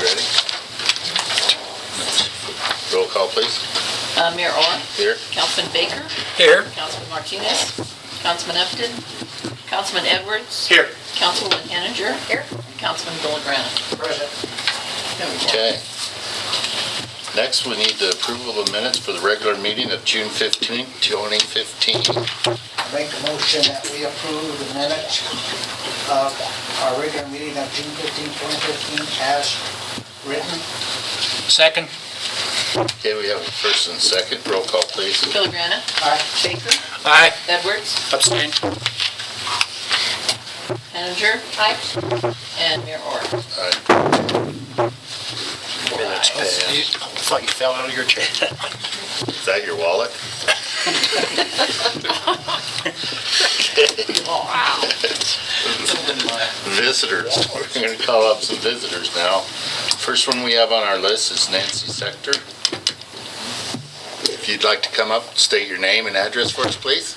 ready? Roll call, please. Mayor Orr? Here. Councilman Baker? Here. Councilman Martinez? Councilman Upton? Councilman Edwards? Here. Councilwoman Henninger? Here. Councilman Villagrana? Present. Okay. Next, we need the approval of minutes for the regular meeting of June 15th, 2015. Make a motion that we approve the minutes of our regular meeting of June 15, 2015 as written. Second. Okay, we have a first and second. Roll call, please. Villagrana? Aye. Baker? Aye. Edwards? Abstain. Henninger? Aye. And Mayor Orr? Aye. Minutes passed. I thought you fell out of your chair. Is that your wallet? Wow. Visitors. We're going to call up some visitors now. First one we have on our list is Nancy Sector. If you'd like to come up, state your name and address for us, please.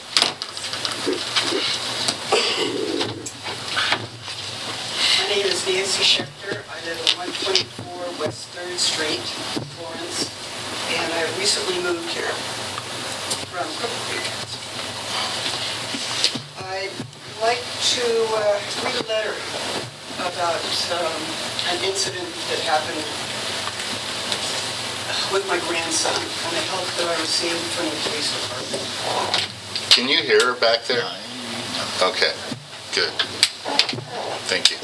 My name is Nancy Schechter. I live at 124 West 3rd Street, Florence, and I recently moved here from Crooked Creek. I'd like to read a letter about an incident that happened with my grandson and the help that I received from the police department. Can you hear her back there? Okay, good. Thank you.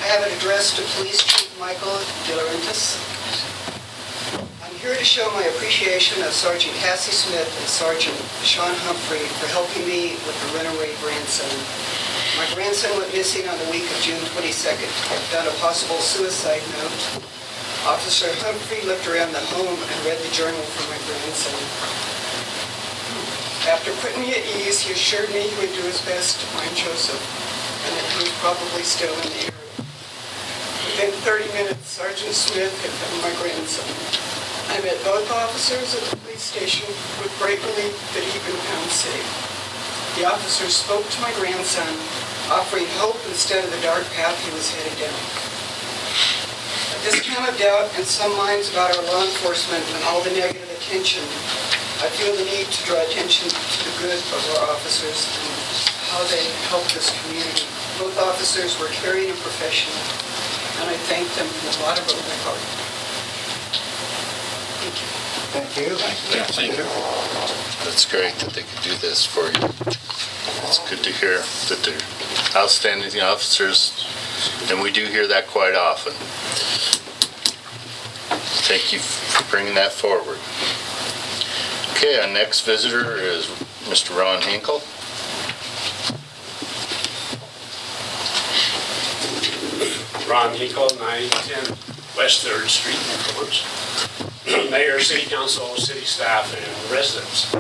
I have it addressed to Police Chief Michael DeLaurentis. I'm here to show my appreciation of Sergeant Cassie Smith and Sergeant Sean Humphrey for helping me with the runaway grandson. My grandson went missing on the week of June 22nd. Found a possible suicide note. Officer Humphrey looked around the home and read the journal from my grandson. After putting me at ease, he assured me he would do his best to find Joseph and that he was probably still in the area. Within 30 minutes, Sergeant Smith had found my grandson. I met both officers at the police station with great relief that he'd been found safe. The officers spoke to my grandson, offering hope instead of the dark path he was headed down. At this time of doubt in some minds about our law enforcement and all the negative attention, I feel the need to draw attention to the good of our officers and how they help this community. Both officers were caring and professional, and I thank them from the bottom of my heart. Thank you. Thank you. Yeah, thank you. That's great that they could do this for you. It's good to hear that they're outstanding officers, and we do hear that quite often. Thank you for bringing that forward. Okay, our next visitor is Mr. Ron Hinkle. Ron Hinkle, 910 West 3rd Street in Florence. Mayor, City Council, City staff, and residents.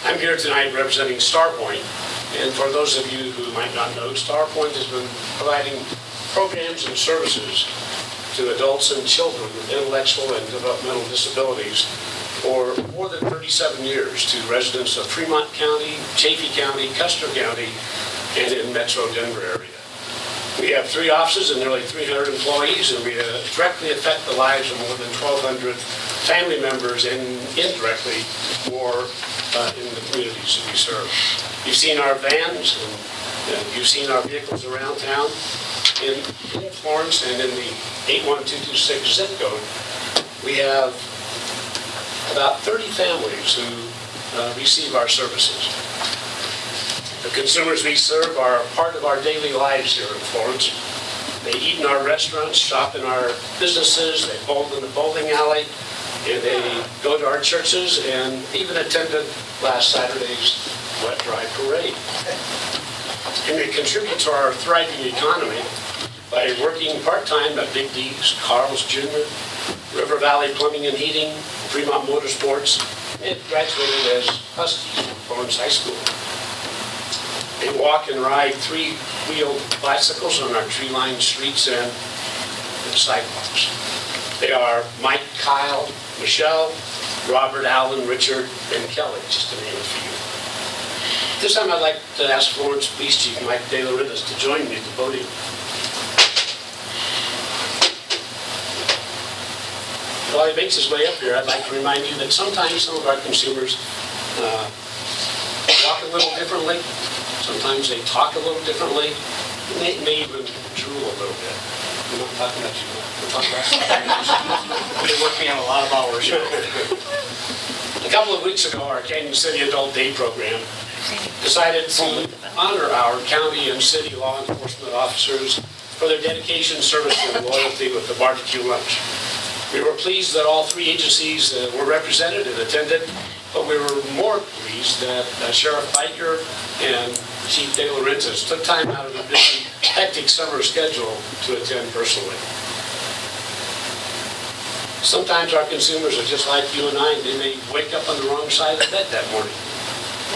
I'm here tonight representing Starpoint, and for those of you who might not know, Starpoint has been providing programs and services to adults and children with intellectual and developmental disabilities for more than 37 years to residents of Fremont County, Chaffee County, Custer County, and in Metro Denver area. We have 3 offices and nearly 300 employees, and we directly affect the lives of more than 1,200 family members and indirectly more in the communities that we serve. You've seen our vans and you've seen our vehicles around town. In Florence and in the 81226 zip code, we have about 30 families who receive our services. The consumers we serve are part of our daily lives here in Florence. They eat in our restaurants, shop in our businesses, they bowl in the bowling alley, and they go to our churches and even attended last Saturday's wet dry parade. And they contribute to our thriving economy by working part-time at Big D's, Carl's Jr., River Valley Plumbing and Heating, Fremont Motorsports, and graduated as Huskies from Florence High School. They walk and ride 3-wheeled bicycles on our tree-lined streets and sidewalks. They are Mike, Kyle, Michelle, Robert, Alan, Richard, and Kelly, just to name a few. This time I'd like to ask Florence Police Chief Mike DeLaurentis to join me at the podium. while he makes his way up here, I'd like to remind you that sometimes some of our consumers walk a little differently. Sometimes they talk a little differently. And they may even drool a little bit. I'm not talking about you. We're talking about They work me on a lot of hours. A couple of weeks ago, our Canyon City Adult Day Program decided to honor our county and city law enforcement officers for their dedication, service, and loyalty with the barbecue lunch. We were pleased that all three agencies were represented and attended, but we were more pleased that Sheriff Biker and Chief De Laurentiis took time out of a busy, hectic summer schedule to attend personally. Sometimes our consumers are just like you and I. They may wake up on the wrong side of the bed that morning,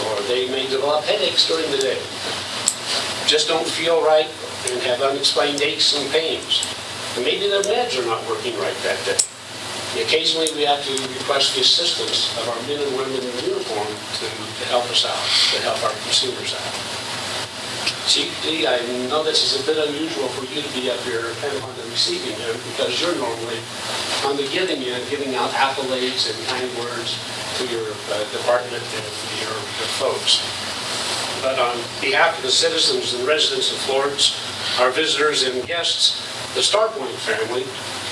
or they may develop headaches during the day, just don't feel right and have unexplained aches and pains. And maybe their meds are not working right that day. Occasionally we have to request the assistance of our men and women in uniform to help us out, to help our consumers out. Chief D, I know this is a bit unusual for you to be up here kind of on the receiving end because you're normally on the giving end, giving out accolades and kind words to your department and your folks. But on behalf of the citizens and residents of Florence, our visitors and guests, the Starpoint family,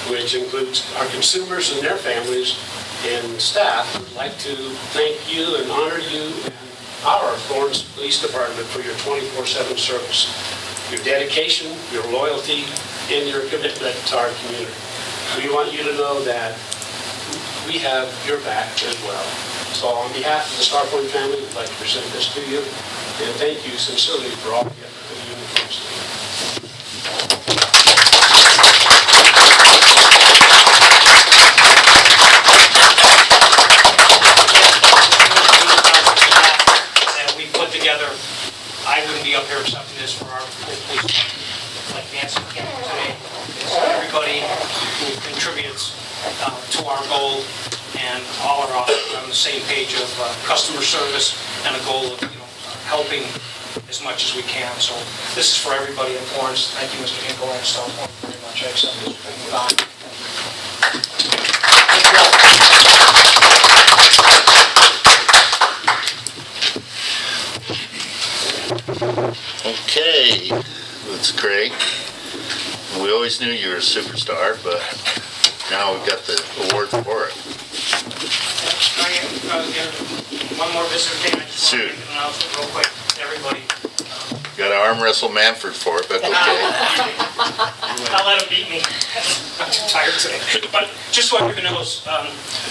which includes our consumers and their families and staff, would like to thank you and honor you and our Florence Police Department for your 24/7 service, your dedication, your loyalty, and your commitment to our community. We want you to know that we have your back as well. So on behalf of the Starpoint family, we'd like to present this to you, and thank you sincerely for all the effort that you uniforms do. I wouldn't be up here accepting this for our whole police department. Like Nancy came today, it's everybody who contributes to our goal, and all our officers are on the same page of customer service and a goal of helping as much as we can. So this is for everybody in Florence. Thank you, Mr. Hinkle and Starpoint, very much. I accept this. Move on. Okay, that's great. We always knew you were a superstar, but now we've got the award for it. One more visitor thing. I just want to Shoot. make an announcement real quick to everybody. Got to arm wrestle Manford for it, but okay. I'll let him beat me. I'm too tired today. But just so everyone knows,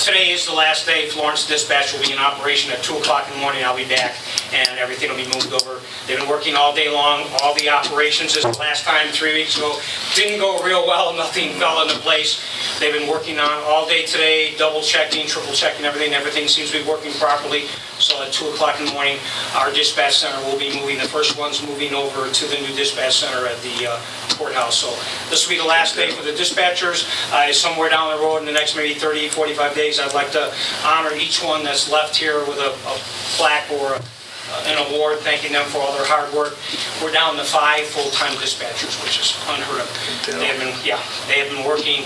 today is the last day. Florence Dispatch will be in operation at 2 o'clock in the morning. I'll be back, and everything will be moved over. They've been working all day long. All the operations, this last time 3 weeks ago, didn't go real well. Nothing fell into place. They've been working on all day today, double checking, triple checking everything. Everything seems to be working properly. So at 2 o'clock in the morning, our dispatch center will be moving. The first one's moving over to the new dispatch center at the courthouse. So this will be the last day for the dispatchers. Somewhere down the road in the next maybe 30, 45 days, I'd like to honor each one that's left here with a plaque or an award thanking them for all their hard work. We're down to 5 full-time dispatchers, which is unheard of. They have been working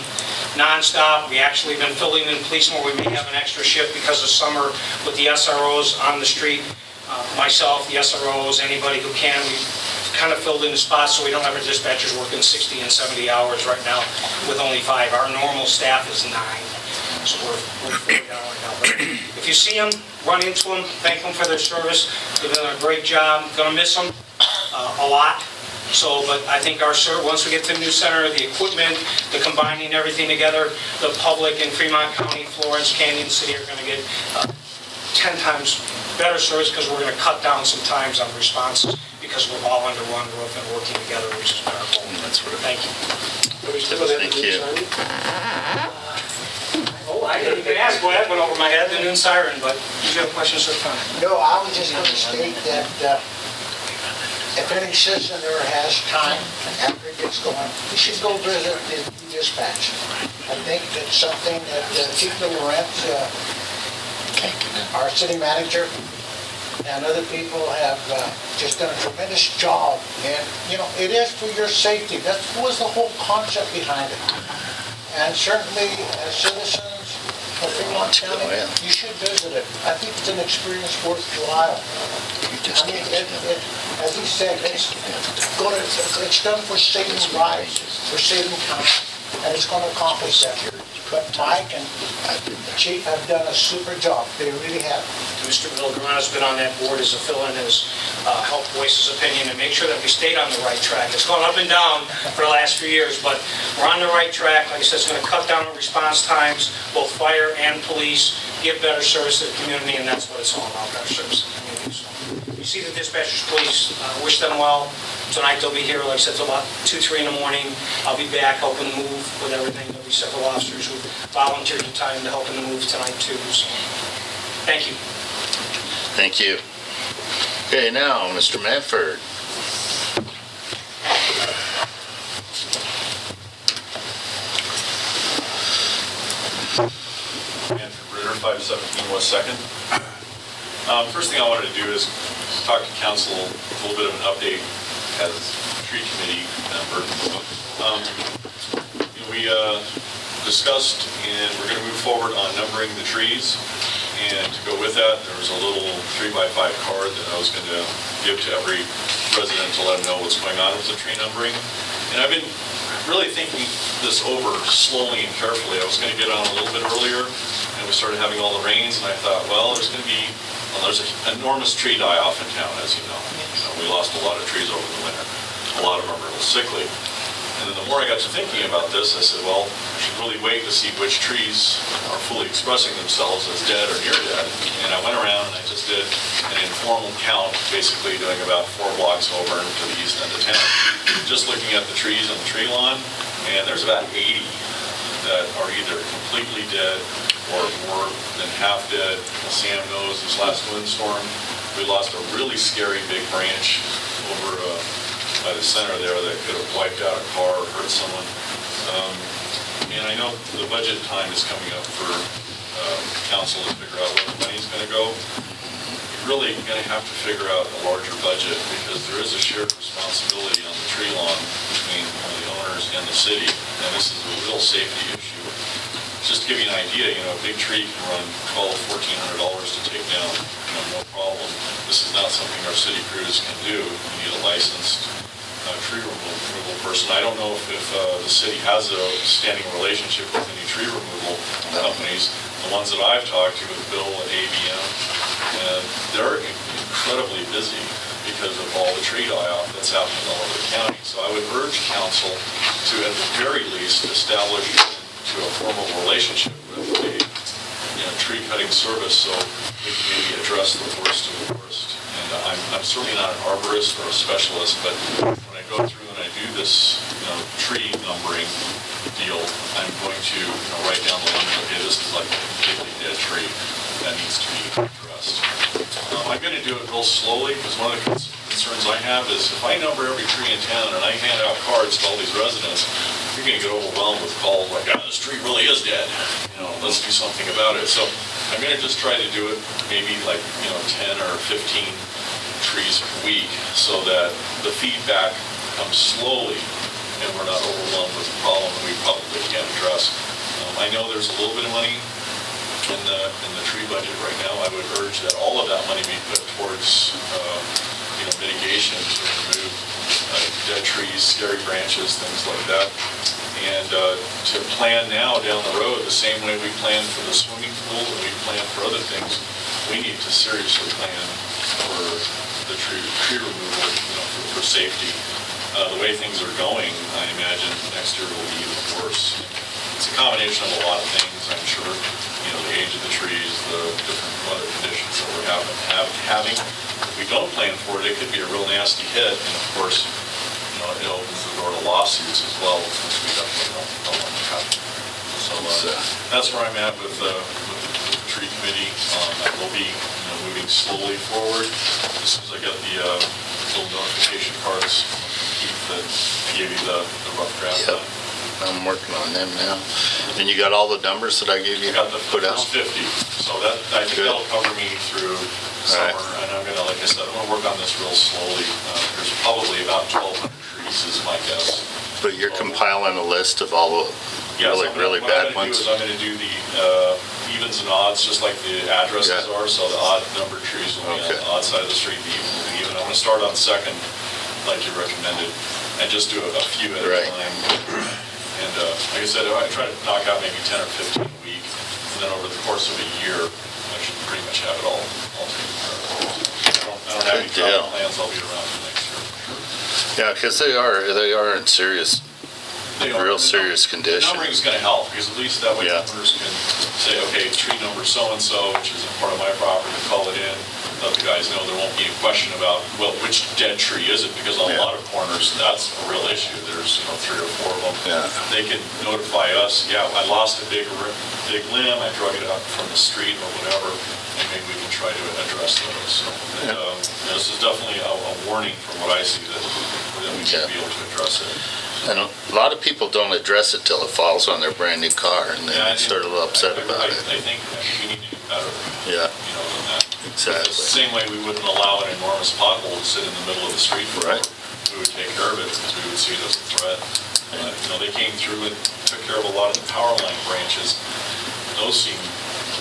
non-stop. We actually have been filling in police more. We may have an extra shift because of summer with the SROs on the street. Myself, the SROs, anybody who can. We've kind of filled in the spots so we don't have our dispatchers working 60 and 70 hours right now with only 5. Our normal staff is 9. So we're fully down right now. But if you see them, run into them, thank them for their service. They've done a great job. Gonna miss them a lot. So, but I think once we get to the new center, the equipment, the combining everything together, the public in Fremont County, Florence, Canyon City are gonna get 10 times better service because we're gonna cut down some times on responses because we're all under one roof and working together, which is our goal. That's right. Thank you. Thank you. Oh, I didn't even ask. Boy, that went over my head, the noon siren, but you have questions or comments? No, I was just going to state that if any citizen ever has time after it gets going, you should go visit the dispatch. I think it's something that Chief Lawrence, our city manager, and other people have just done a tremendous job. And, it is for your safety. That was the whole concept behind it. And certainly, as citizens of Fremont County, yeah. you should visit it. I think it's an experience worthwhile. I mean, as he said, it's done for saving lives, for saving time, and it's gonna accomplish that. But Mike and the chief have done a super job. They really have. Mr. Villagrana's been on that board as a fill-in, has helped voice his opinion and make sure that we stayed on the right track. It's gone up and down for the last few years, but we're on the right track. Like I said, it's going to cut down on response times, both fire and police, give better service to the community, and that's what it's all about, better service to the community. So you see the dispatchers, please wish them well. Tonight they'll be here, like I said, till about 2, 3 in the morning. I'll be back helping move with everything. There'll be several officers who volunteered their time to help in the move tonight too. So, thank you. Thank you. Okay, now, Mr. Manford. Manford Ritter, 517 West 2nd. First thing I wanted to do is talk to council a little bit of an update as tree committee member. We discussed, and we're going to move forward on numbering the trees. And to go with that, there was a little 3x5 card that I was going to give to every resident to let them know what's going on with the tree numbering. And I've been really thinking this over slowly and carefully. I was going to get on a little bit earlier, and we started having all the rains, and I thought, well, there's an enormous tree die-off in town, as you know. We lost a lot of trees over the winter. A lot of them are a little sickly. And then the more I got to thinking about this, I said, well, I should really wait to see which trees are fully expressing themselves as dead or near dead. And I went around and I just did an informal count, basically doing about 4 blocks over to the east end of town, just looking at the trees on the tree lawn. And there's about 80 that are either completely dead or more than half dead. Sam knows this last windstorm, we lost a really scary big branch over by the center there that could have wiped out a car or hurt someone. And I know the budget time is coming up for council to figure out where the money's going to go. You're really going to have to figure out a larger budget because there is a shared responsibility on the tree lawn between the owners and the city, and this is a real safety issue. Just to give you an idea, a big tree can run $1,200 to $1,400 to take down, no problem. This is not something our city crews can do. You need a licensed tree removal person. I don't know if the city has a standing relationship with any tree removal companies. The ones that I've talked to with Bill at ABM, they're incredibly busy because of all the tree die-off that's happening all over the county. So I would urge council to, at the very least, establish to a formal relationship with a tree cutting service so we can maybe address the worst of the worst. And I'm certainly not an arborist or a specialist, but when I go through and I do this tree numbering deal, I'm going to write down the limit. Okay, this is like a completely dead tree that needs to be addressed. I'm going to do it real slowly because one of the concerns I have is if I number every tree in town and I hand out cards to all these residents, you're going to get overwhelmed with calls like, this tree really is dead. Let's do something about it. So I'm going to just try to do it maybe like 10 or 15 trees per week so that the feedback comes slowly and we're not overwhelmed with the problem that we probably can't address. I know there's a little bit of money in the tree budget right now. I would urge that all of that money be put towards mitigation to remove dead trees, scary branches, things like that. And to plan now down the road the same way we plan for the swimming pool and we plan for other things, we need to seriously plan for the tree removal for safety. The way things are going, I imagine next year will be even worse. It's a combination of a lot of things, I'm sure. The age of the trees, the different weather conditions that we're having. If we don't plan for it, it could be a real nasty hit. And of course, it opens the door to lawsuits as well, which we definitely don't want to have. So that's where I'm at with the tree committee. I will be moving slowly forward. As soon as I get the little notification cards from Keith that I gave you the rough draft Yep. on. I'm working on them now. And you got all the numbers that I gave you I got the put out? first 50. So that, I think Good. that'll cover me through summer. All right. And I'm gonna, like I said, I'm gonna work on this real slowly. There's probably about 1,200 trees is my guess. But you're compiling a list of all Yes, really bad What I'm ones. gonna do is I'm gonna do the evens and odds, just like the addresses Yeah. are, so the odd numbered trees will be on Okay. the odd side of the street, the even will be even. I'm gonna start on Second, like you recommended, and just do a few at a Right. time. And like I said, I try to knock out maybe 10 or 15 a week, and then over the course of a year, I should pretty much have it all taken care of. I don't have any Good deal. travel plans, I'll be around for next year. Yeah, because they are in serious, They are- real serious The condition. numbering is going to help, because at least that way Yeah. owners can say, okay, tree number so-and-so, which is a part of my property, call it in, let the guys know there won't be a question about, well, which dead tree is it? Because on a Yeah. lot of corners, that's a real issue. There's, 3 or 4 of them. Yeah. They can notify us, yeah, I lost a big limb, I drug it out from the street or whatever, and maybe we can try to address those. So, this is definitely a warning from what I see, that we need to Yeah. be able to address it. And a lot of people don't address it till it falls on their brand new car, and then they start a little upset about it. I think we need to do better, Yeah, than that. exactly. The same way we wouldn't allow an enormous pothole to sit in the middle of the street forever. Right. We would take care of it because we would see it as a threat. They came through and took care of a lot of the power line branches. Those seem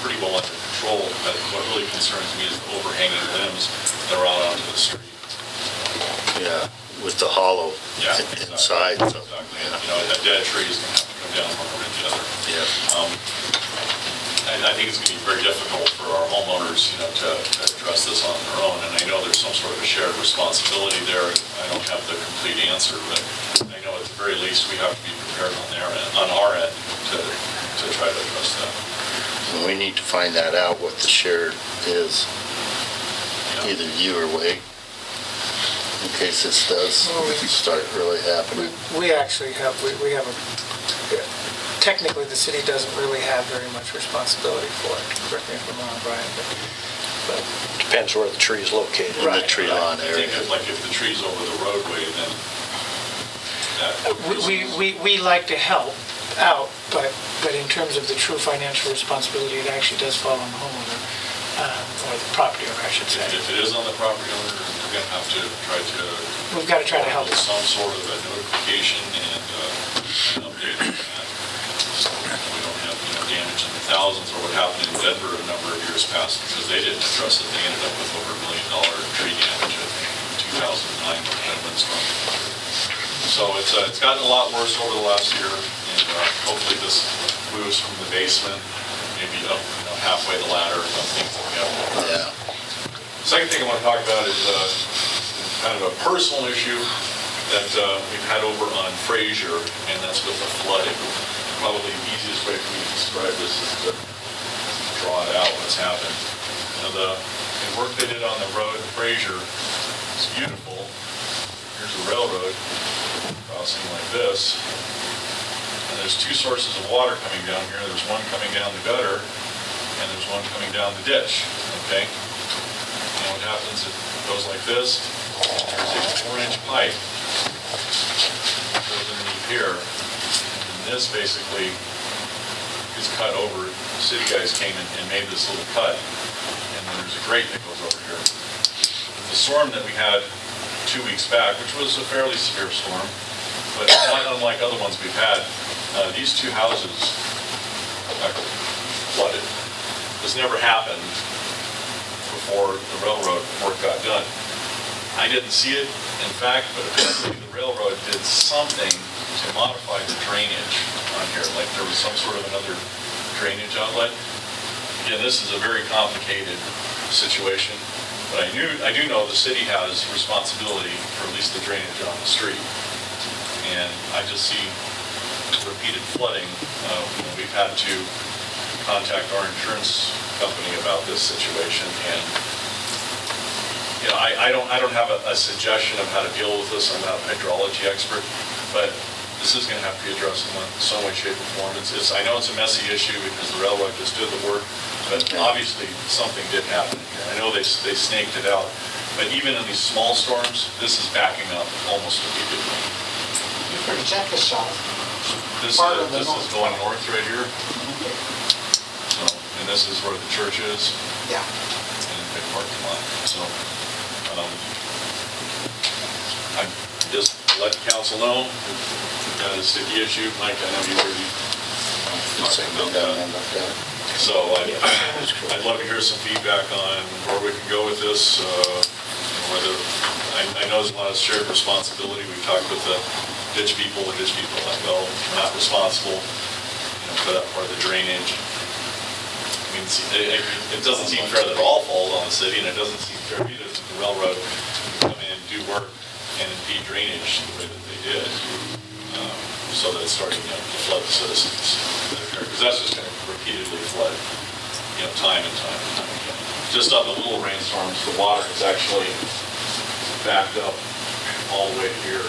pretty well under control, but what really concerns me is the overhanging limbs that are out onto the street. Yeah, with the hollow Yeah, inside, so, Exactly. And, a dead tree is going to have to come down one way or the other. yeah. I think it's going to be very difficult for our homeowners, to address this on their own. And I know there's some sort of a shared responsibility there. I don't have the complete answer, but I know at the very least we have to be prepared on our end to try to address that. And we need to find that out, what the shared is, Yeah. either you or Wade, in case this does start really happening. We actually have, we have technically, the city doesn't really have very much responsibility for it. Correct me if I'm wrong, Brian, but Depends where the tree is located. In the tree lawn I area. think if the tree's over the roadway, then that... we like to help out, but in terms of the true financial responsibility, it actually does fall on the homeowner, or the property owner, I should say. If it is on the property owner, we're going to have to try to... We've got to try to help. With some sort of a notification and an update on that. So we don't have, damage in the thousands, or what happened in Denver a number of years past, because they didn't address it. They ended up with over $1 million tree damage, I think, in 2009 when we had a windstorm. So it's gotten a lot worse over the last year, and hopefully this moves from the basement, maybe up, halfway the ladder, and things like that. Yeah. Second thing I want to talk about is kind of a personal issue that we've had over on Fraser, and that's with the flooding. Probably the easiest way for me to describe this is to draw it out what's happened. The work they did on the road in Fraser is beautiful. Here's the railroad crossing like this. And there's 2 sources of water coming down here. There's one coming down the gutter, and there's one coming down the ditch, okay? And what happens, it goes like this, and there's a 4-inch pipe that goes underneath here. And this basically is cut over. The city guys came and made this little cut, and then there's a grate that goes over here. The storm that we had 2 weeks back, which was a fairly severe storm, but not unlike other ones we've had, these 2 houses got flooded. This never happened before the railroad work got done. I didn't see it, in fact, but apparently the railroad did something to modify the drainage on here, like there was some sort of another drainage outlet. Again, this is a very complicated situation, but I do know the city has responsibility for at least the drainage on the street. And I just see repeated flooding. We've had to contact our insurance company about this situation, and I don't have a suggestion of how to deal with this. I'm not a hydrology expert, but this is going to have to be addressed in some way, shape, or form. I know it's a messy issue because the railroad just did the work, but obviously something did happen here. I know they snaked it out, but even in these small storms, this is backing up almost immediately. Present the south. This Part of the is north. going north right here. So, and this is where the church is. Yeah. And a big parking lot. So, I just let the council know that is the issue. Mike, I know you already talk about that. So I'd love to hear some feedback on where we can go with this, whether, I know there's a lot of shared responsibility. We've talked with the ditch people like, well, we're not responsible, for that part of the drainage. I mean, it doesn't seem fair that it all falls on the city, and it doesn't seem fair either that the railroad come in and do work and impede drainage the way that they did, so that it's starting to flood the citizens. Because that's just going to repeatedly flood, time and time and time again. Just on the little rainstorms, the water is actually backed up all the way here.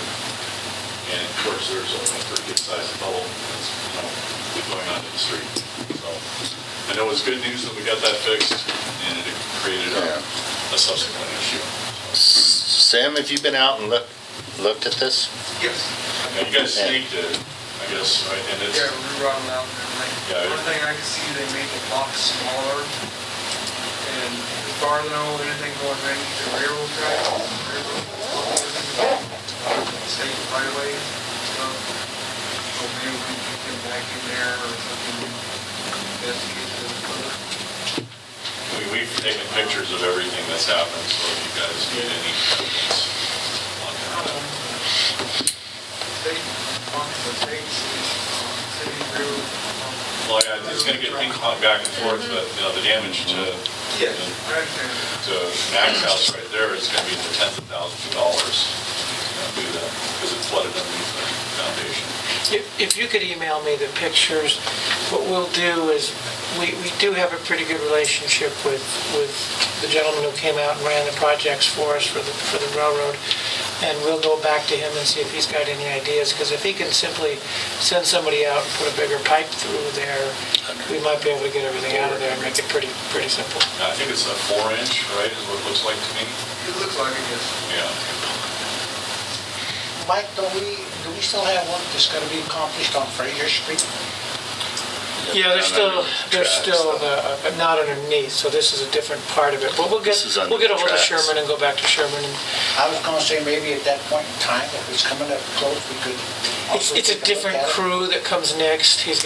And of course, there's a pretty good sized puddle that's, going onto the street. So I know it's good news that we got that fixed, and it created a subsequent issue. Sam, have you been out and looked at this? Yes. Now, you guys staked it, I guess, right? And it's, Yeah, we run them out and everything. Yeah, One thing I can see, they made the box smaller. And as far as I know, anything going underneath the railroad track, state highway, so maybe we can get back in there or something, investigate a little further. we've taken pictures of everything that's happened, so if you guys need any evidence on that. State, the city grew. Well, yeah, it's gonna get ping pong back and forth, but, the damage to Yes, I understand. to Mac's house right there is gonna be in the tens of thousands of dollars. Due to that, because it flooded underneath the foundation. If you could email me the pictures, what we'll do is, we do have a pretty good relationship with the gentleman who came out and ran the projects for us for the railroad. And we'll go back to him and see if he's got any ideas, because if he can simply send somebody out and put a bigger pipe through there, we might be able to get everything out of there and make it pretty simple. I think it's a 4-inch, right, is what it looks like to me. It looks like it is. Yeah. Mike, do we still have work that's gotta be accomplished on Fraser Street? Yeah, there's still, but not underneath, so this is a different part of it. But we'll get This is under a hold of the tracks. Sherman and go back to Sherman. And I was gonna say maybe at that point in time, if it's coming up close, we could also It's a take look different at it. crew that comes next. It's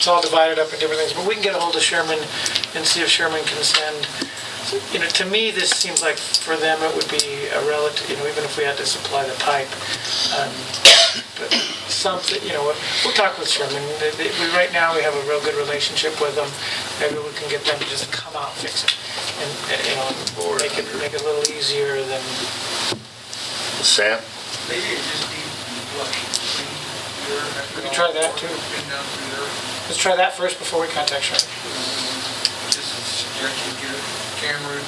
all divided up in different things. But we can get a hold of Sherman and see if Sherman can send, to me, this seems like for them it would be a relative, even if we had to supply the pipe. But something, we'll talk with Sherman. Right now, we have a real good relationship with them. Maybe we can get them to just come out and fix it. And, make it a little easier than... Sam? Maybe it just needs to be flushed. We can try that, too. Been down through there. Let's try that first before we contact Sherman. Just a suggestion, get a camera, be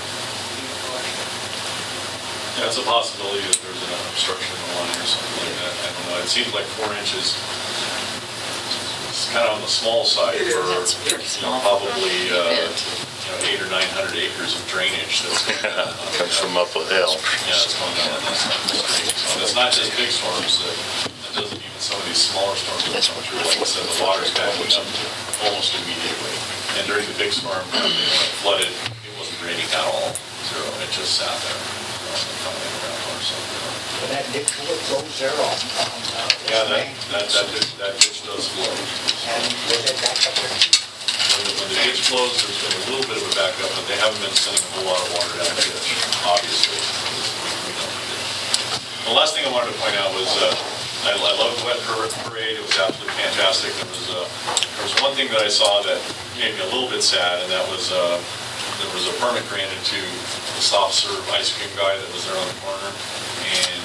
flushed. Yeah, it's a possibility that there's an obstruction in the line or something like that. I don't know. It seems like 4 inches is kind of on the small side It is. for, That's pretty small. probably, Bit. 800 or 900 acres of drainage that's going down. Comes from up a hill. Yeah, it's going down that side of the street. So it's not just big storms, that doesn't even some of these smaller storms that come through. Like I said, the water's backing up almost immediately. And during the big storm, when it flooded, it wasn't draining at all. So it just sat there. But that ditch will close there on. Yeah, that ditch does flow. And with it back up there. When the ditch flows, there's been a little bit of a backup, but they haven't been sending a whole lot of water down the ditch, obviously. We know they did. The last thing I wanted to point out was, I loved the wet parade. It was absolutely fantastic. There was one thing that I saw that made me a little bit sad, and that was there was a permit granted to the soft serve ice cream guy that was there on the corner and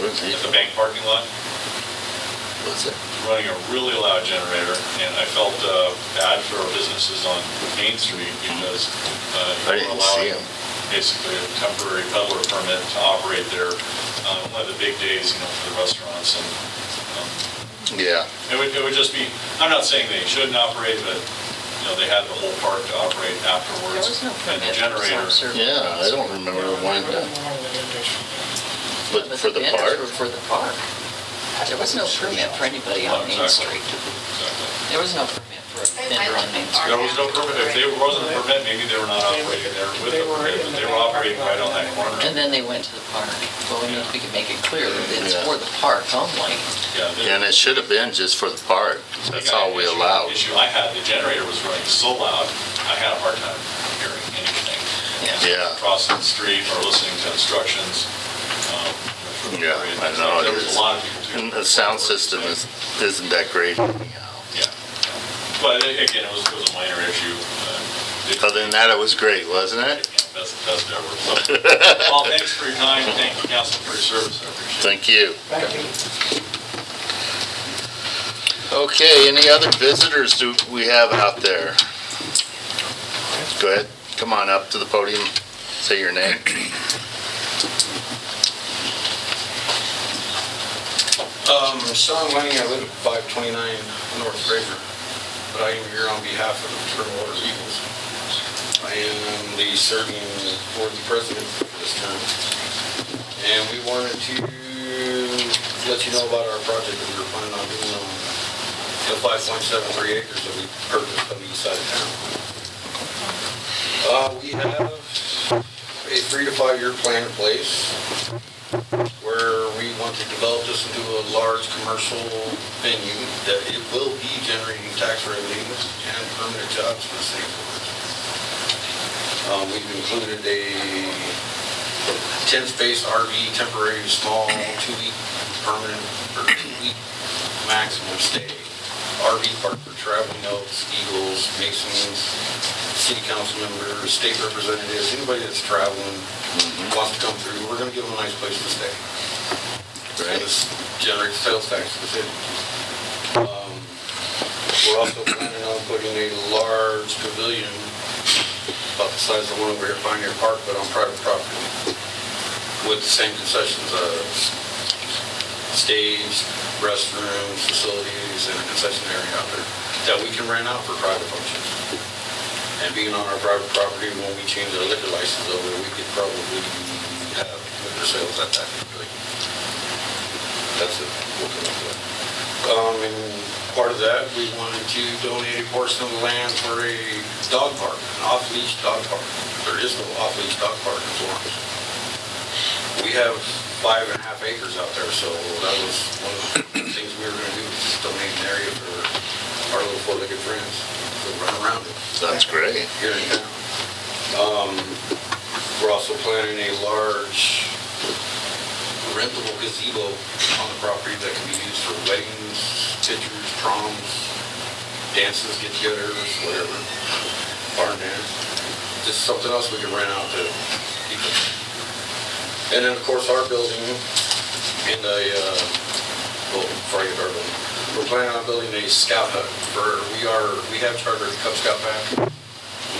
at the bank parking lot. Was it? Running a really loud generator, and I felt bad for our businesses on Main Street because I didn't see him. basically a temporary peddler permit to operate there one of the big days, for the restaurants. And Yeah. it would just be, I'm not saying they shouldn't operate, but they had the whole park to operate afterwards. There was no And the permit for generator. self-service. Yeah, I don't remember one. But for the vendors park? were for the park. There was no permit for anybody on Main Exactly. Street. Exactly. There was no permit for a vendor on Main Street. There was no permit, if there wasn't a permit, maybe they were not operating there with a permit, but they were operating right on that corner. And then they went to the park. Well, we need to make it clear that it's Yeah. for the park only. Yeah, And it should have been just for the park. That's all we allowed. Issue I had, the generator was running so loud, I had a hard time hearing anything. Yeah. Crossing the street or listening to instructions. from the Yeah, area. I know, There it was is. a lot of people too. And the sound system isn't that great anyhow. Yeah. But again, it was a minor issue. Other than that, it was great, wasn't it? That's ever. So, well, thanks for your time, and thank you, council, for your service, I appreciate it. Thank you. Thank you. Okay, any other visitors do we have out there? Go ahead, come on up to the podium, say your name. Sean Lenny, I live at 529 North Fraser, but I am here on behalf of the Turtle Water Eagles. I am the serving board president for this term. And we wanted to let you know about our project that we were planning on doing on the 5.73 acres that we purchased on the east side of town. We have a 3 to 5 year plan in place where we want to develop this into a large commercial venue that it will be generating tax revenue and permanent jobs for the city of Florence. We've included a 10-space RV, temporary, small, 2-week permanent, or 2-week maximum stay. RV park for traveling elks, eagles, masons, city council members, state representatives, anybody that's traveling, wants to come through, we're gonna give them a nice place to stay. And this generates sales tax to the city. We're also planning on putting a large pavilion, about the size of the one over here at Pioneer Park, but on private property, with the same concessions, stage, restrooms, facilities, and a concession area out there that we can rent out for private functions. And being on our private property, when we change our liquor license over, we could probably have liquor sales at that pavilion. That's it. We'll come up with that. And part of that, we wanted to donate a portion of the land for a dog park, an off-leash dog park. There is no off-leash dog park in Florence. We have 5.5 acres out there, so that was one of the things we were gonna do, is just donate an area for our little four-legged friends to run around it. That's great. Here in town. We're also planning a large rentable gazebo on the property that can be used for weddings, pictures, proms, dances, get-togethers, whatever, barn dance. Just something else we can rent out to people. And then, of course, our building in the, before I get to our building, we're planning on building a scout hut we have chartered a Cub Scout pack.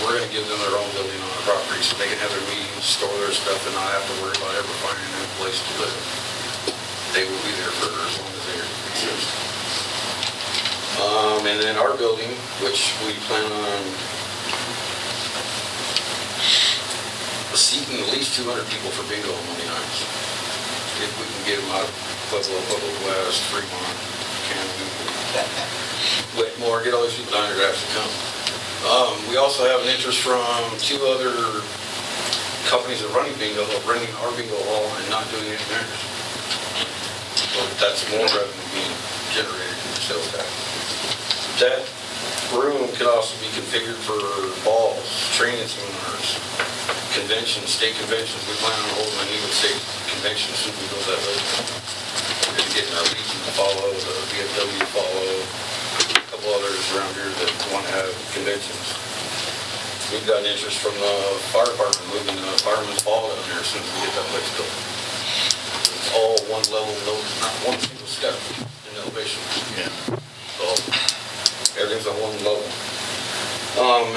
We're gonna give them their own building on our property so they can have their meetings, store their stuff, and not have to worry about ever finding a new place to live. They will be there for as long as they exist. And then our building, which we plan on seating at least 200 people for bingo on Monday nights. If we can get them out of Pueblo West, Fremont, Canada, Whitmore, get all these people down here to have to come. We also have an interest from 2 other companies that are running bingo, renting our bingo hall and not doing anything theirs. So that's more revenue being generated in the sales tax. That room could also be configured for balls, training seminars, conventions, state conventions. We plan on holding an Eagle State convention as soon as we build that building. We're going to get our Legion to follow, the VFW to follow, a couple others around here that want to have conventions. We've got an interest from the fire department moving the fireman's ball down there as soon as we get that place built. It's all one level, not one single step in elevation. Yeah. So everything's on one level.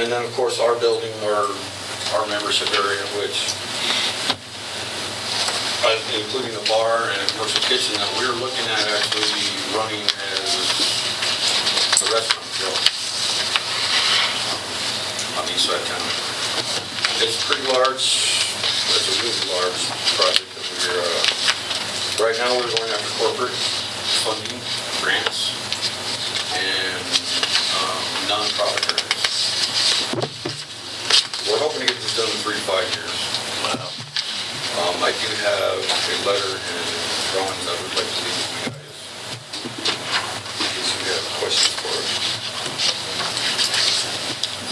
And then, of course, our building, our membership area, which, including a bar and a commercial kitchen, that we're looking at actually running as a restaurant on the east side of town. It's pretty large. It's a really large project that we're, right now we're going after corporate funding, grants, and nonprofit grants. We're hoping to get this done in 3 to 5 years. Wow. I do have a letter and drawings I would like to leave with you guys. In case you have questions for us.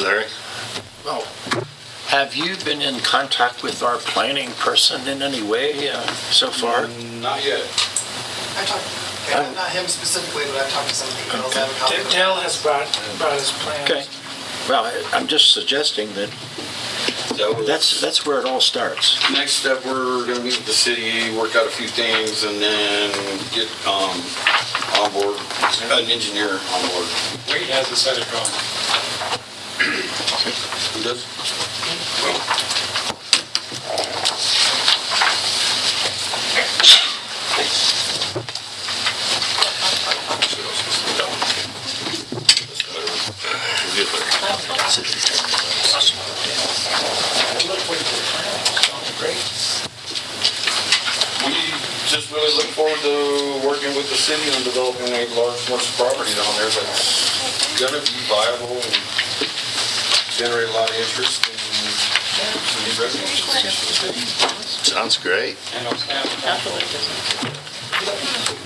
Larry? Oh, have you been in contact with our planning person in any way so far? Not yet. I talked, not him specifically, but I've talked to some people. I have a copy. Dale has brought his plans. Okay. Well, I'm just suggesting that that's where it all starts. Next step, we're gonna meet with the city, work out a few things, and then get on board, an engineer on board. Wade has a set of drawings. Who does? We just really look forward to working with the city on developing a large much property down there that's gonna be viable and generate a lot of interest and some new revenue streams for the city. Sounds great. And I'll stand with that.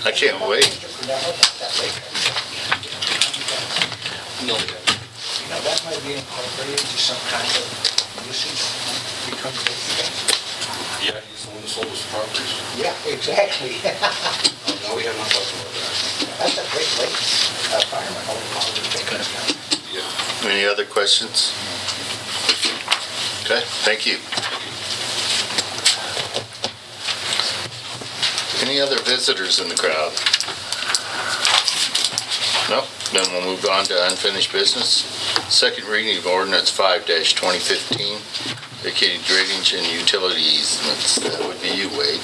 I can't wait. No. That might be incorporated into some kind of usage, become vacant. Yeah, he's the one that sold us the properties. Yeah, exactly. No, we have not talked about that. That's a great lake, fireman, all the things. Yeah. Any other questions? Okay, thank you. Any other visitors in the crowd? No? Then we'll move on to unfinished business. Second reading of ordinance 5-2015, vacating drainage and utility easements. That would be you, Wade.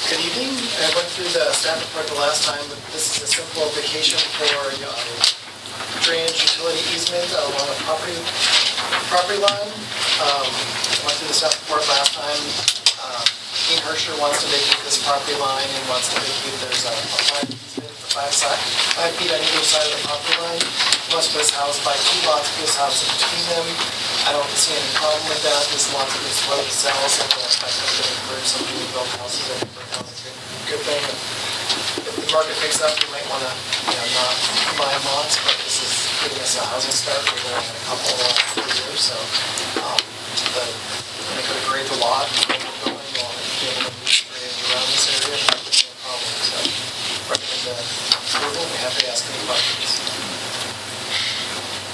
Good evening. I went through the staff report the last time, but this is a simple application for drainage utility easement along a property line. Went through the staff report last time. Dean Hersher wants to vacate this property line and wants to vacate, there's a 5 easement for 5 feet on either side of the property line. He wants to put his house by 2 lots, put his house in between them. I don't see any problem with that. This lot is slow to sell, so that's going to encourage some new built houses. I think brick houses is a good thing. If the market picks up, you might want to, not buy lots, but this is giving us a housing start. We're going to have a couple of years, so they could grade the lot and build a building. Be able to move drainage around this area, not really a problem. So recommend approval. We're happy to ask any questions.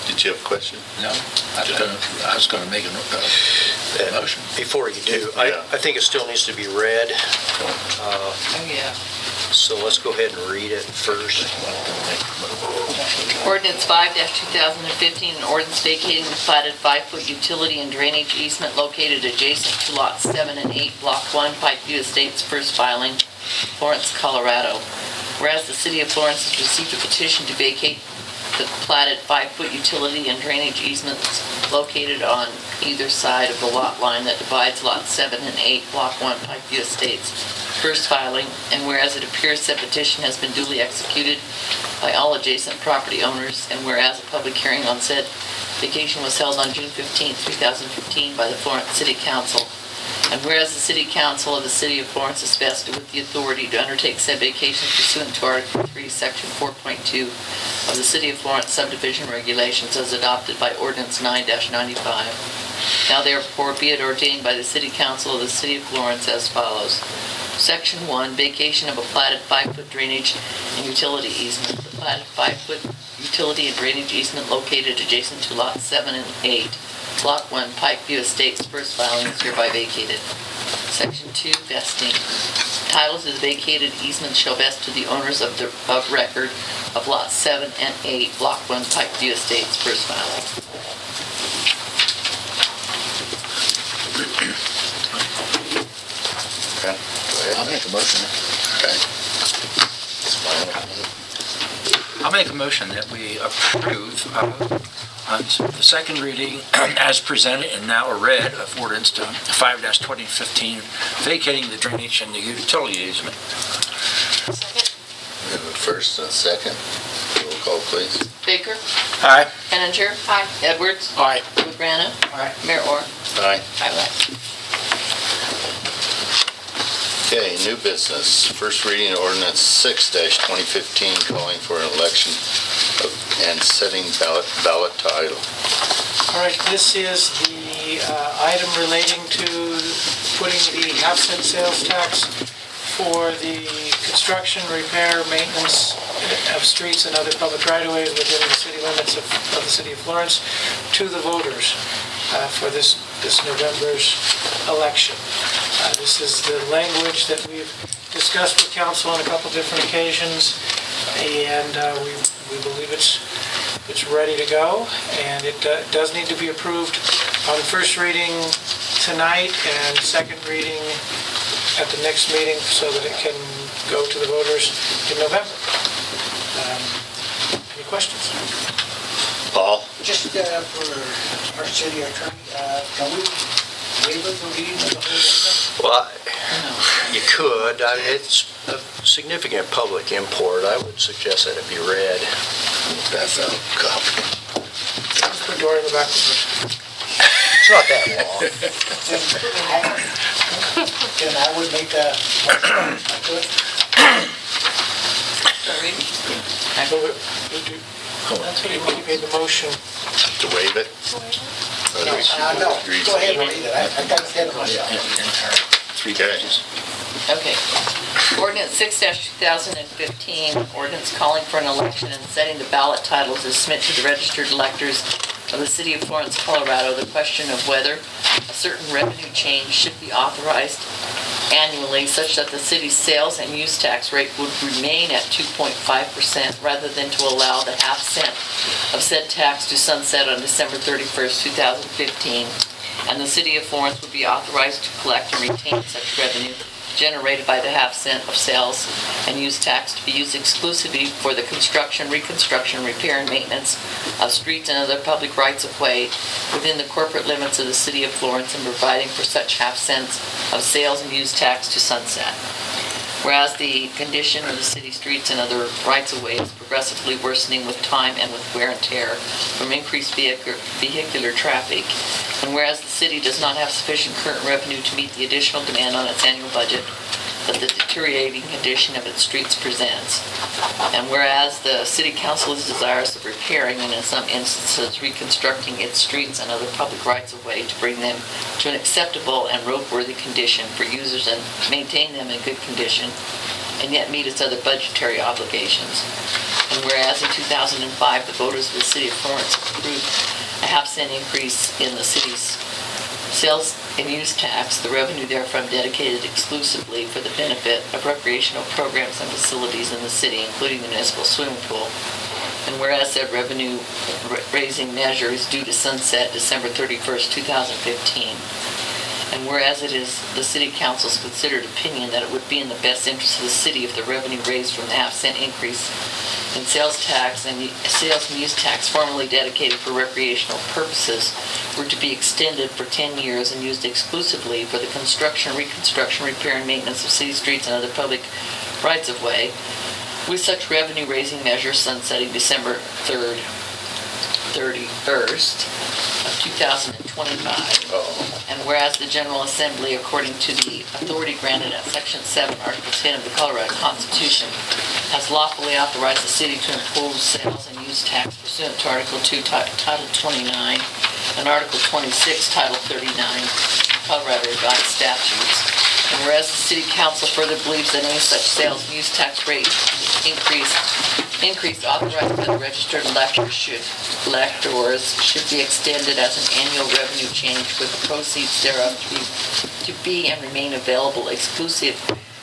Did you have a question? No, I was going to make a motion. Before you do, Yeah. I think it still needs to be read, Oh, yeah. so let's go ahead and read it first. Ordinance 5-2015, an ordinance vacating the platted 5-foot utility and drainage easement located adjacent to lots 7 and 8, Block 1, Pikeview Estates, first filing, Florence, Colorado. Whereas the city of Florence has received a petition to vacate the platted 5-foot utility and drainage easements located on either side of the lot line that divides lots 7 and 8, Block 1, Pikeview Estates, first filing, and whereas it appears said petition has been duly executed by all adjacent property owners, and whereas a public hearing on said vacation was held on June 15, 2015 by the Florence City Council, and whereas the City Council of the City of Florence is vested with the authority to undertake said vacation pursuant to Article 3, Section 4.2 of the City of Florence subdivision regulations as adopted by Ordinance 9-95. Now therefore be it ordained by the City Council of the City of Florence as follows. Section 1, vacation of a platted 5-foot drainage and utility easement. The platted 5-foot utility and drainage easement located adjacent to lots 7 and 8, Block 1, Pikeview Estates, first filing is hereby vacated. Section 2, vesting. Title to the vacated easement shall vest to the owners of record of lots 7 and 8, Block 1, Pikeview Estates, first filing. Okay. I'll make a motion. Okay. I'll make a motion that we approve on the second reading as presented and now read of ordinance 5-2015 vacating the drainage and the utility easement. We have a first and a second. Roll call, please. Baker? Aye. Penninger? Aye. Edwards? Aye. Lograna? Aye. Mayor Orr? Aye. Five ayes. Okay, new business. First reading ordinance 6-2015 calling for an election and setting ballot title. All right, this is the item relating to putting the half-cent sales tax for the construction, repair, maintenance of streets and other public right-of-ways within the city limits of the city of Florence to the voters for this November's election. This is the language that we've discussed with council on a couple different occasions, and we believe it's ready to go, and it does need to be approved on first reading tonight and second reading at the next meeting so that it can go to the voters in November. Any questions? Paul? Just for our city attorney, can we waive the reading of the whole ordinance? Well, you could. It's of significant public import. I would suggest that it be read. Pass out a copy. Let's put Dory in the back first. It's not that long. Then I would make a motion. I could. Sorry. That's what he made the motion. To waive it? No, go ahead and read it. I got ahead of myself. Three Okay. pages. Okay. Ordinance 6-2015, ordinance calling for an election and setting the ballot titles to submit to the registered electors of the city of Florence, Colorado, the question of whether a certain revenue change should be authorized annually such that the city's sales and use tax rate would remain at 2.5% rather than to allow the half cent of said tax to sunset on December 31st, 2015, and the city of Florence would be authorized to collect and retain such revenue generated by the half cent of sales and use tax to be used exclusively for the construction, reconstruction, repair, and maintenance of streets and other public rights-of-way within the corporate limits of the city of Florence and providing for such half cents of sales and use tax to sunset. Whereas the condition of the city streets and other rights-of-way is progressively worsening with time and with wear and tear from increased vehicular traffic, and whereas the city does not have sufficient current revenue to meet the additional demand on its annual budget that the deteriorating condition of its streets presents, and whereas the city council is desirous of repairing and in some instances reconstructing its streets and other public rights-of-way to bring them to an acceptable and roadworthy condition for users and maintain them in good condition, and yet meet its other budgetary obligations. And whereas in 2005, the voters of the city of Florence approved a half-cent increase in the city's sales and use tax, the revenue therefrom dedicated exclusively for the benefit of recreational programs and facilities in the city, including the municipal swimming pool. And whereas said revenue-raising measure is due to sunset December 31st, 2015. And whereas it is the city council's considered opinion that it would be in the best interest of the city if the revenue raised from the half-cent increase in sales tax and sales and use tax formerly dedicated for recreational purposes were to be extended for 10 years and used exclusively for the construction, reconstruction, repair, and maintenance of city streets and other public rights-of-way, with such revenue-raising measures sunsetting December 31st of 2025. And whereas the General Assembly, according to the authority granted at Section 7, Article 10 of the Colorado Constitution, has lawfully authorized the city to impose sales and use tax pursuant to Article 2, Title 29, and Article 26, Title 39, Colorado Revised Statutes. And whereas the City Council further believes that any such sales and use tax rate increase authorized by the registered electors should be extended as an annual revenue change with the proceeds thereof to be and remain available exclusive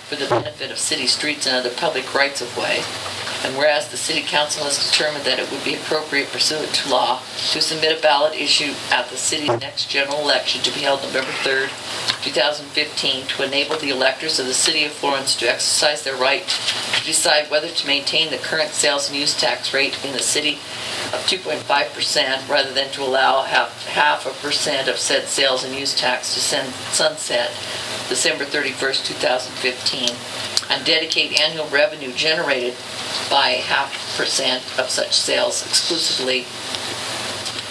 for the benefit of city streets and other public rights-of-way. And whereas the city council has determined that it would be appropriate pursuant to law to submit a ballot issue at the city's next general election to be held November 3rd, 2015, to enable the electors of the city of Florence to exercise their right to decide whether to maintain the current sales and use tax rate in the city of 2.5% rather than to allow half a percent of said sales and use tax to sunset December 31st, 2015, and dedicate annual revenue generated by 0.5% of such sales exclusively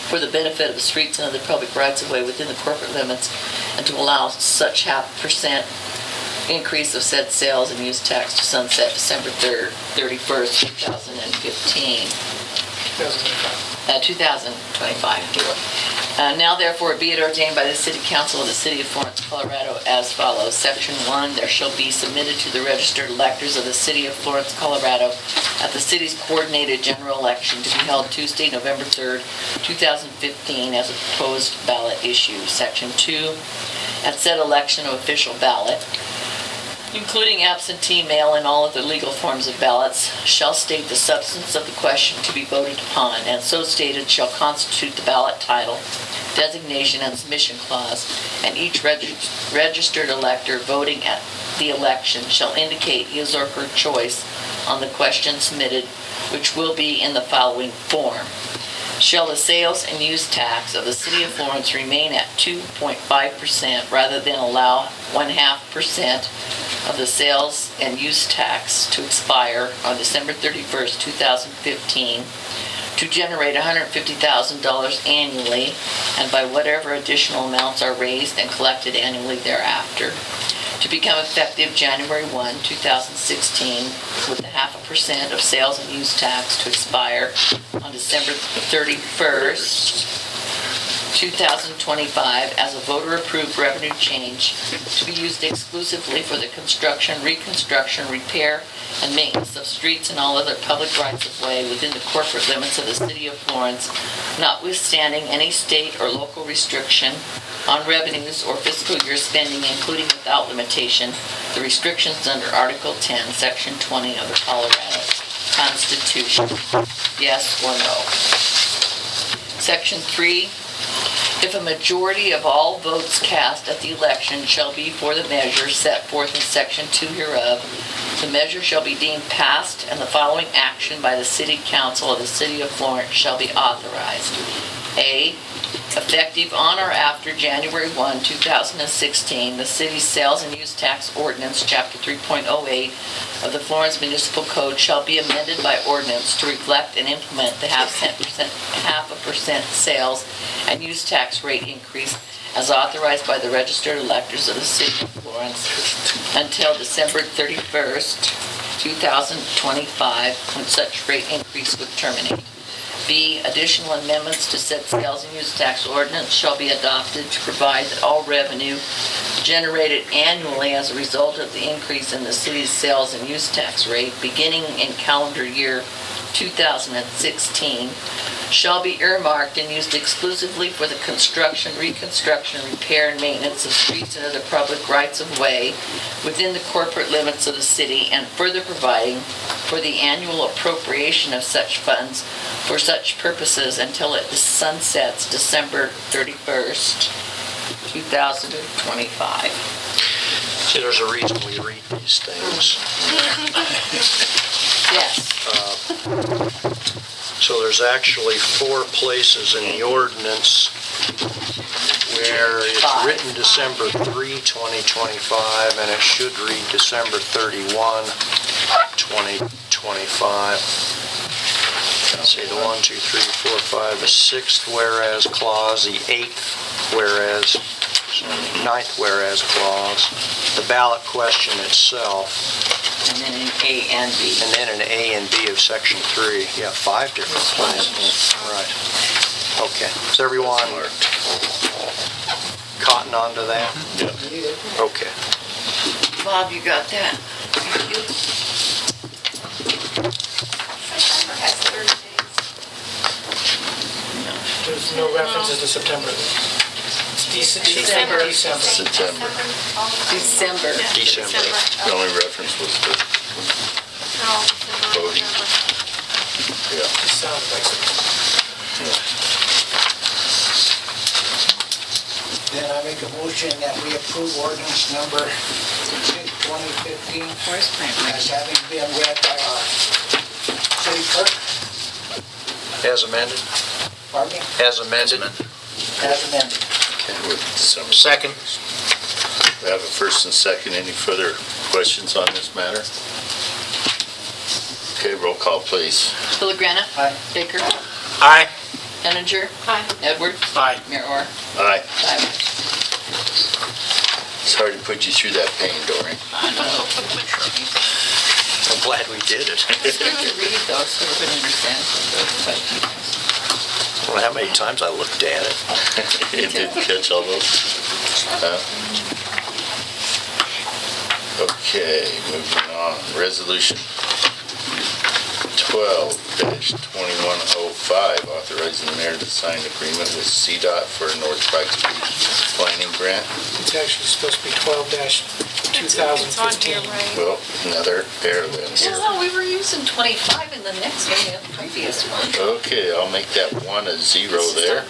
for the benefit of the streets and other public rights-of-way within the corporate limits, and to allow such 0.5% increase of said sales and use tax to sunset December 31st, 2015. 2025. Now therefore be it ordained by the City Council of the City of Florence, Colorado as follows. Section 1, there shall be submitted to the registered electors of the City of Florence, Colorado at the city's coordinated general election to be held Tuesday, November 3rd, 2015 as a proposed ballot issue. Section 2, at said election of official ballot, including absentee, mail, and all other legal forms of ballots, shall state the substance of the question to be voted upon, and so stated shall constitute the ballot title, designation, and submission clause, and each registered elector voting at the election shall indicate his or her choice on the question submitted, which will be in the following form. Shall the sales and use tax of the City of Florence remain at 2.5% rather than allow 0.5% of the sales and use tax to expire on December 31st, 2015, to generate $150,000 annually, and by whatever additional amounts are raised and collected annually thereafter, to become effective January 1, 2016, with 0.5% of sales and use tax to expire on December 31st, 2025 as a voter-approved revenue change to be used exclusively for the construction, reconstruction, repair, and maintenance of streets and all other public rights-of-way within the corporate limits of the City of Florence, notwithstanding any state or local restriction on revenues or fiscal year spending, including without limitation the restrictions under Article 10, Section 20 of the Colorado Constitution. Yes or no? Section 3, if a majority of all votes cast at the election shall be for the measure set forth in Section 2 hereof, the measure shall be deemed passed, and the following action by the City Council of the City of Florence shall be authorized. A, effective on or after January 1, 2016, the city's sales and use tax ordinance, Chapter 3.08 of the Florence Municipal Code shall be amended by ordinance to reflect and implement the 0.5% sales and use tax rate increase as authorized by the registered electors of the City of Florence until December 31st, 2025, when such rate increase would terminate. B, additional amendments to said sales and use tax ordinance shall be adopted to provide that all revenue generated annually as a result of the increase in the city's sales and use tax rate beginning in calendar year 2016 shall be earmarked and used exclusively for the construction, reconstruction, repair, and maintenance of streets and other public rights-of-way within the corporate limits of the city, and further providing for the annual appropriation of such funds for such purposes until it sunsets December 31st, 2025. See, there's a reason we read these things. Yes. So there's actually 4 places in the ordinance where it's written December 3, 2025, and it should read December 31, 2025. Let's see, the 1, 2, 3, 4, 5, the 6th whereas clause, the 8th whereas, 9th whereas clause, the ballot question itself, And then an A and B. and then an A and B of section 3. Yeah, 5 different places. Right. Okay. Is everyone cotton onto that? Yeah. Okay. Bob, you got that? Thank you. There's no references to September. It's December. September. December. December. The only reference was the voting. Sounds like Then I make a motion that we approve ordinance number 2015 as having been read by our city clerk. As amended? Pardon me? As amended? As amended. Okay, with some, Second? we have a first and second. Any further questions on this matter? Okay, roll call, please. Villagrana. Aye. Baker. Aye. Henninger. Edwards. Aye. Mayor Orr. Aye. 5 ayes. It's hard to put you through that pain, Doreen. I know. I'm glad we did it. It's good to read though, so everybody understands what the question is. I don't know how many times I looked at it. It didn't catch all those. Okay, moving on. Resolution 12-2105, authorizing the mayor to sign agreement with CDOT for North Pike Street planning grant. it's actually supposed to be 12-2015. Well, another error then here. No, we were using 25 in the next one, the previous one. Okay, I'll make that one a 0 there.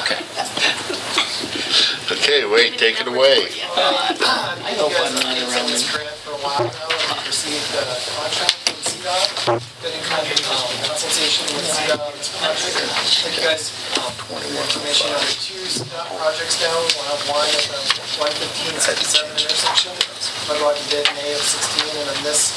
Okay. Okay, wait, take it away. I hope I'm not I've around. been this grant for a while now, and we've received a contract from CDOT. Been in consultation with CDOT on this project. I think you guys, for your information, there are 2 CDOT projects now. We'll have one at the 115 and 67 intersection. I'll go out to bid May of 16, and then this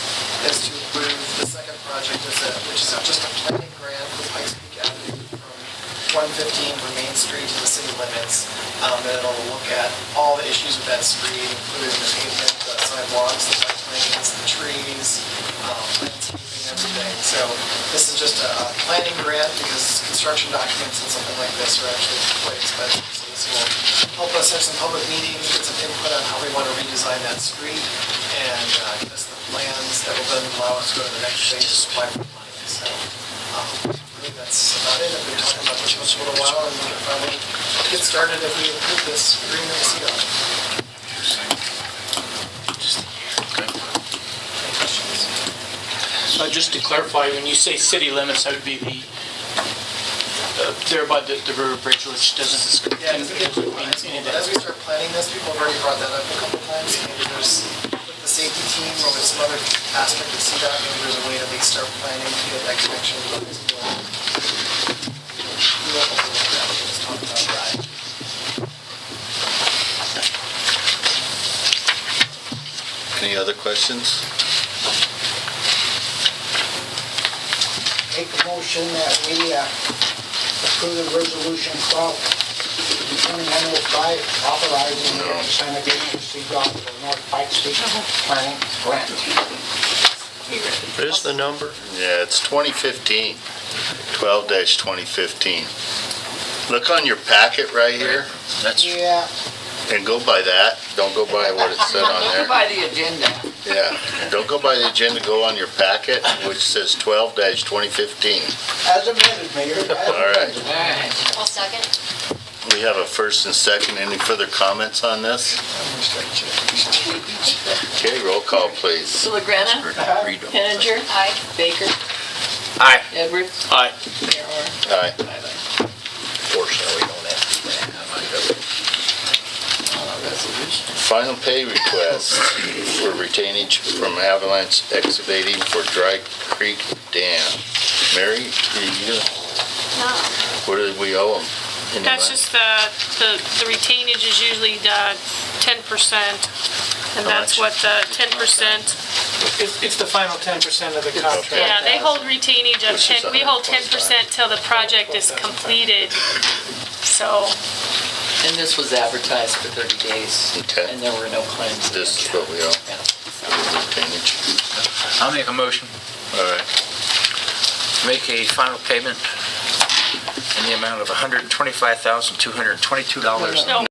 is to approve the second project, which is just a planning grant for Pikes Peak Avenue from 115 from Main Street to the city limits. And it'll look at all the issues with that street, including the pavement, the sidewalks, the bike lanes, the trees, landscaping, everything. So this is just a planning grant because construction documents and something like this are actually quite expensive. So this will help us have some public meetings, get some input on how we want to redesign that street, and give us the plans that will then allow us to go to the next phase, apply for money. So I think that's about it. I've been talking about this for a little while, and we can finally get started if we approve this agreement with CDOT. Any questions? Just to clarify, when you say city limits, that would be the, there by the river bridge, which doesn't Yeah, mean anything. as we start planning this, people have already brought that up a couple times. Maybe there's, with the safety team or with some other aspect of CDOT, maybe there's a way to start planning to get that connection with these people. We won't have to look at that, we'll just talk about that. Any other questions? Make a motion that we approve the resolution 12-2105, authorizing the sign agreement with CDOT for North Pike Street planning grant. What is the number? Yeah, it's 2015, 12-2015. Look on your packet right here That's, Yeah, and go by that. Don't go by what it said on there. By the agenda. Yeah, don't go by the agenda, go on your packet, which says 12-2015. as amended, Mayor. as All right. amended. Alright. I'll second. We have a first and second. Any further comments on this? Okay, roll call, please. Villagrana. read them. Henninger. Aye. Baker. Aye. Edwards. Aye. Mayor Orr. Aye. 5 ayes. Fortunately, we don't have to. Resolution. Final pay request for retainage from Avalanche Excavating for Dry Creek Dam. Mary, No. what did we owe them? That's just the retainage is usually 10%, and that's what the 10%, It's the final 10% of the contract. yeah, they hold retainage of Which is 10, we hold 125. 10% till the project is completed. So, And this was advertised for 30 days. Okay. And there were no claims. This is what we owe, Yeah. retainage. I'll make a motion, All right. make a final payment in the amount of $125,222. no,